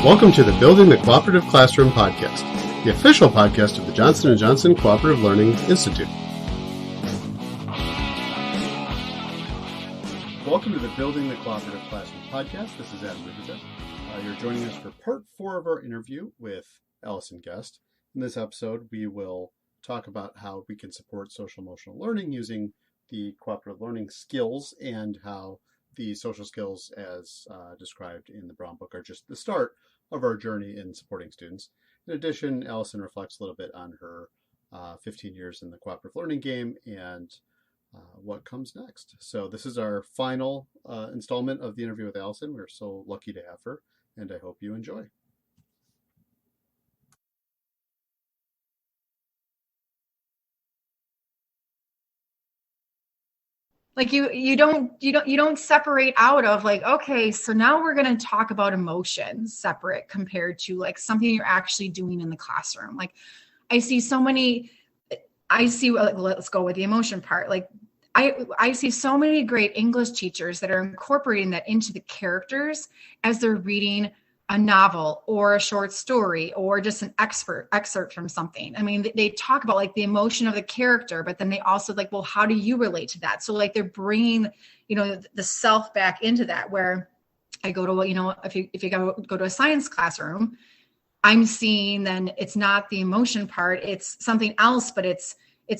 Welcome to the Building the Cooperative Classroom podcast, the official podcast of the Johnson & Johnson Cooperative Learning Institute. Welcome to the Building the Cooperative Classroom podcast. This is Adam Rivera. You're joining us for part 4 of our interview with Allison Gest. In this episode, we will talk about how we can support social emotional learning using the cooperative learning skills and how the social skills as described in the Brown Book are just the start of our journey in supporting students. In addition, Allison reflects a little bit on her 15 years in the cooperative learning game and what comes next. So this is our final installment of the interview with Allison. We're so lucky to have her, and I hope you enjoy. Like you don't separate out of like, okay, so now we're going to talk about emotions separate compared to like something you're actually doing in the classroom. Like let's go with the emotion part. Like I see so many great English teachers that are incorporating that into the characters as they're reading a novel or a short story or just an excerpt from something. I mean, they talk about like the emotion of the character, but then they also like, well, how do you relate to that? So like they're bringing, the self back into that, where I go to, if you go to a science classroom, I'm seeing then it's not the emotion part, it's something else, but it's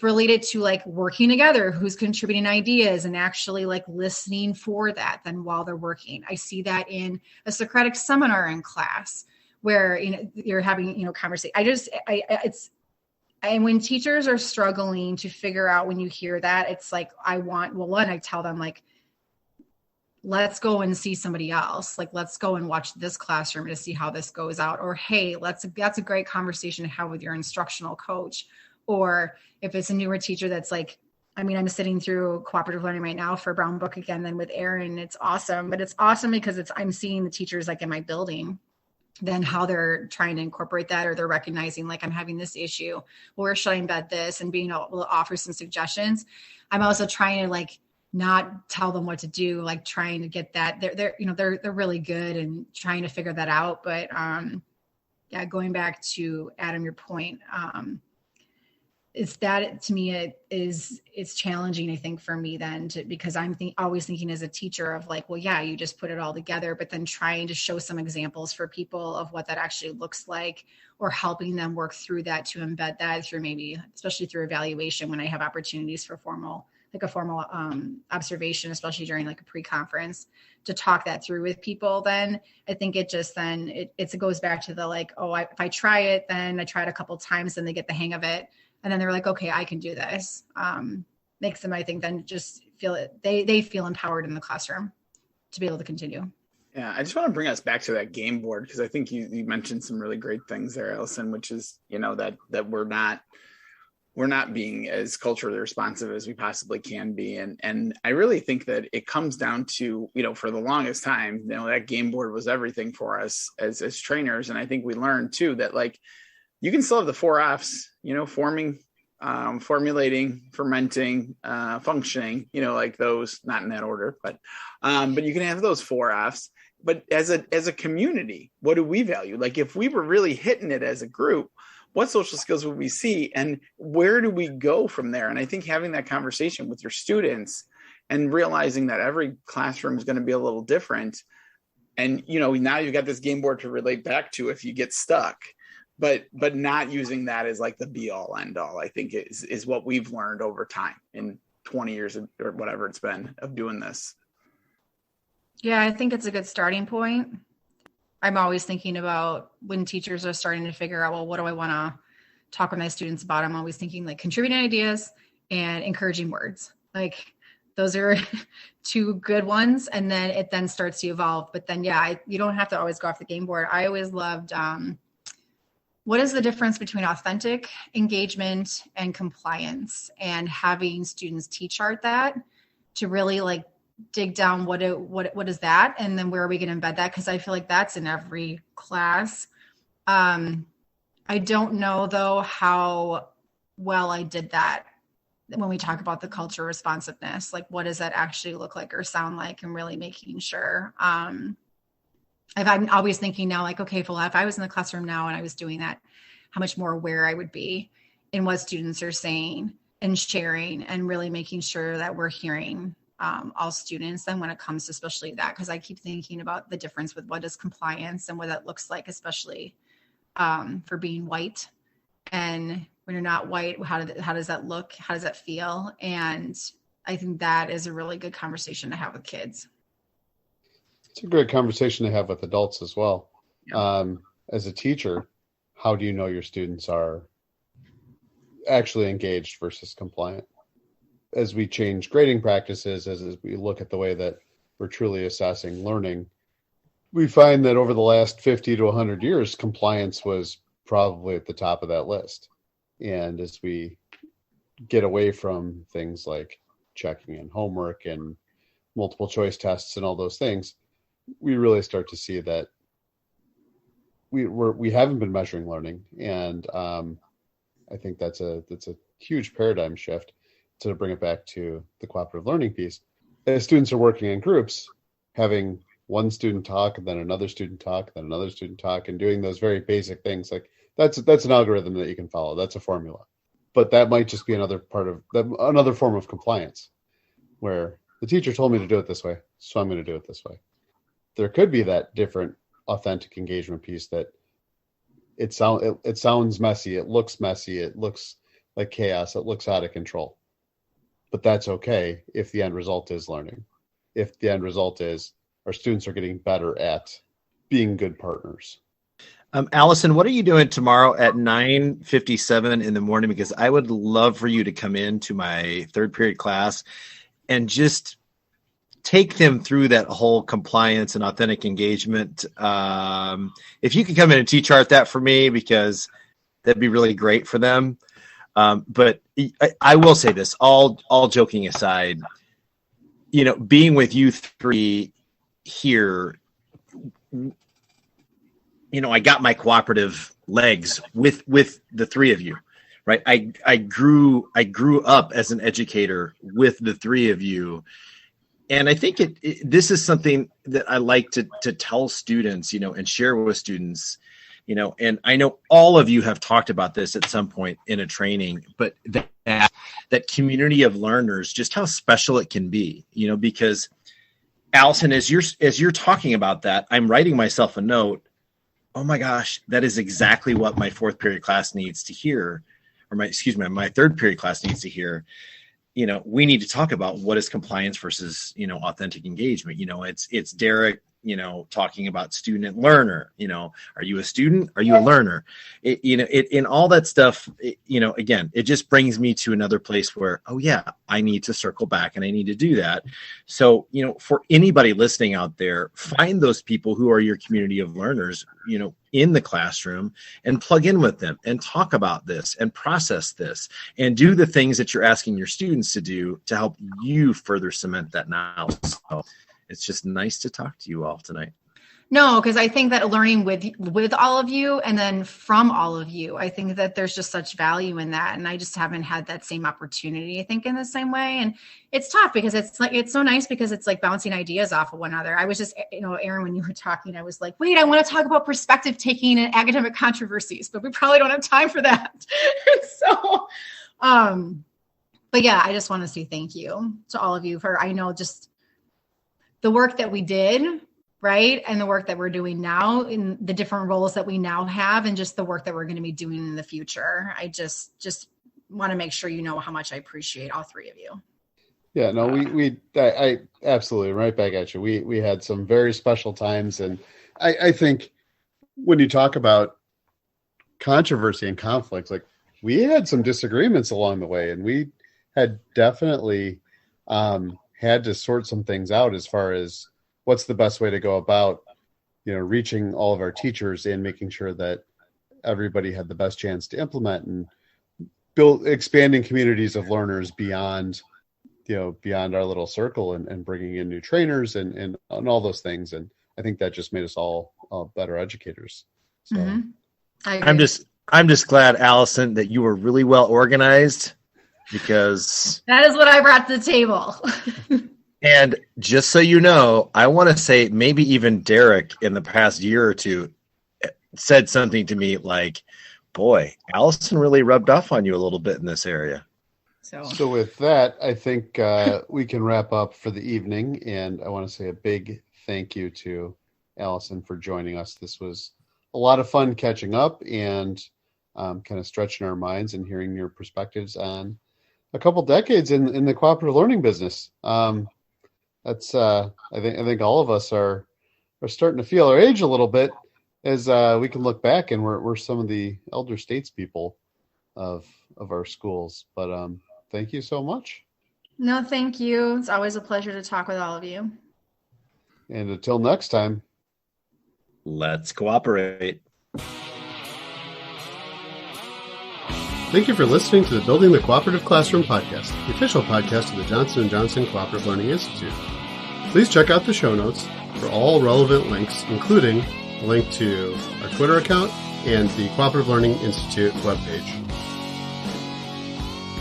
related to like working together, who's contributing ideas and actually like listening for that then while they're working. I see that in a Socratic seminar in class where, you're having, conversation. And when teachers are struggling to figure out, when you hear that, it's like, I tell them like, let's go and see somebody else. Like, let's go and watch this classroom to see how this goes out. Or, hey, that's a great conversation to have with your instructional coach. Or if it's a newer teacher that's like, I'm sitting through cooperative learning right now for Brown Book again, then with Aaron, it's awesome. But it's awesome because I'm seeing the teachers like in my building, then how they're trying to incorporate that, or they're recognizing like, I'm having this issue, where should I embed this, and being able to offer some suggestions. I'm also trying to like not tell them what to do, like trying to get that they're really good and trying to figure that out. But going back to Adam, your point, it's that to me, it's challenging, I think, for me then because I'm always thinking as a teacher of like, well, yeah, you just put it all together, but then trying to show some examples for people of what that actually looks like, or helping them work through that to embed that through maybe, especially through evaluation, when I have opportunities for formal observation, especially during like a pre-conference, to talk that through with people. Then I think it just it goes back to the like, if I try it, then I try it a couple of times, then they get the hang of it. And then they're like, okay, I can do this. Makes them, I think, then just feel it. They feel empowered in the classroom to be able to continue. Yeah, I just want to bring us back to that game board, because I think you mentioned some really great things there, Allison, which is, that we're not being as culturally responsive as we possibly can be. And I really think that it comes down to, for the longest time, that game board was everything for us as trainers. And I think we learned too that like, you can still have the 4 F's, forming, formulating, fermenting, functioning, like those, not in that order, but you can have those 4 F's. But as a community, what do we value? Like if we were really hitting it as a group, what social skills would we see, and where do we go from there? And I think having that conversation with your students and realizing that every classroom is going to be a little different. And, now you've got this game board to relate back to if you get stuck. But not using that as like the be all end all, I think is what we've learned over time in 20 years or whatever it's been of doing this. Yeah, I think it's a good starting point. I'm always thinking about when teachers are starting to figure out, well, what do I want to talk with my students about? I'm always thinking like contributing ideas and encouraging words. Like those are 2 good ones. And then it then starts to evolve. But then, you don't have to always go off the game board. I always loved, what is the difference between authentic engagement and compliance, and having students T-chart that to really like dig down what is that, and then where are we going to embed that? Because I feel like that's in every class. I don't know though how well I did that when we talk about the culture responsiveness. Like what does that actually look like or sound like, and really making sure I'm always thinking now, like, okay, well, if I was in the classroom now and I was doing that, how much more aware I would be in what students are saying and sharing, and really making sure that we're hearing all students. Then when it comes to especially that, because I keep thinking about the difference with what is compliance and what that looks like, especially for being white. And when you're not white, how does that look? How does that feel? And I think that is a really good conversation to have with kids. It's a great conversation to have with adults as well. Yeah. As a teacher, how do you know your students are actually engaged versus compliant? As we change grading practices, as we look at the way that we're truly assessing learning, we find that over the last 50 to 100 years, compliance was probably at the top of that list. And as we get away from things like checking in homework and multiple choice tests and all those things, we really start to see that we haven't been measuring learning. And I think that's a huge paradigm shift. To bring it back to the cooperative learning piece, as students are working in groups, having one student talk and then another student talk, then another student talk, and doing those very basic things, like that's an algorithm that you can follow. That's a formula, but that might just be another form of compliance, where the teacher told me to do it this way, so I'm going to do it this way. There could be that different, authentic engagement piece that it sounds messy, it looks messy, it looks like chaos, it looks out of control. But that's okay if the end result is learning. If the end result is our students are getting better at being good partners. Allison, what are you doing tomorrow at 9:57 in the morning? Because I would love for you to come into my third period class and just take them through that whole compliance and authentic engagement. If you could come in and T-chart that for me, because that'd be really great for them. But I will say this, all joking aside, being with you three here, I got my cooperative legs with the three of you, right? I grew up as an educator with the three of you. And I think this is something that I like to tell students, and share with students, and I know all of you have talked about this at some point in a training, but that community of learners, just how special it can be, because Allison, as you're talking about that, I'm writing myself a note. Oh my gosh, that is exactly what my fourth period class needs to hear, or my third period class needs to hear. We need to talk about what is compliance versus, authentic engagement. It's Derrick, talking about student and learner. Are you a student? Are you a learner? In all that stuff, again, it just brings me to another place where, oh yeah, I need to circle back and I need to do that. So, for anybody listening out there, find those people who are your community of learners, in the classroom, and plug in with them and talk about this and process this and do the things that you're asking your students to do to help you further cement that knowledge. So it's just nice to talk to you all tonight. No, because I think that learning with all of you and then from all of you, I think that there's just such value in that. And I just haven't had that same opportunity, I think, in the same way. And it's tough because it's so nice because it's like bouncing ideas off of one another. I was just, Aaron, when you were talking, I was like, wait, I want to talk about perspective taking and academic controversies, but we probably don't have time for that. So, but yeah, I just want to say thank you to all of you for, I know, just the work that we did, right? And the work that we're doing now in the different roles that we now have, and just the work that we're going to be doing in the future. I just want to make sure you know how much I appreciate all three of you. Yeah, no, I absolutely, right back at you. We had some very special times. And I think when you talk about controversy and conflicts, like we had some disagreements along the way, and we had definitely had to sort some things out as far as what's the best way to go about, reaching all of our teachers and making sure that everybody had the best chance to implement and expanding communities of learners beyond our little circle and bringing in new trainers and all those things. And I think that just made us all better educators. So I'm just glad, Allison, that you were really well organized, because that is what I brought to the table. And just so you know, I want to say maybe even Derrick in the past year or two said something to me like, boy, Allison really rubbed off on you a little bit in this area. So with that, I think we can wrap up for the evening. And I want to say a big thank you to Allison for joining us. This was a lot of fun catching up and kind of stretching our minds and hearing your perspectives on a couple decades in the cooperative learning business. That's I think all of us are starting to feel our age a little bit as we can look back, and we're some of the elder statespeople of our schools. But thank you so much. No, thank you. It's always a pleasure to talk with all of you. And until next time, let's cooperate. Thank you for listening to the Building the Cooperative Classroom podcast, the official podcast of the Johnson & Johnson Cooperative Learning Institute. Please check out the show notes for all relevant links, including a link to our Twitter account and the Cooperative Learning Institute webpage.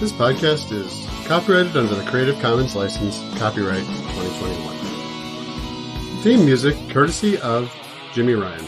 This podcast is copyrighted under the Creative Commons license, copyright 2021. Theme music courtesy of Jimmy Ryan.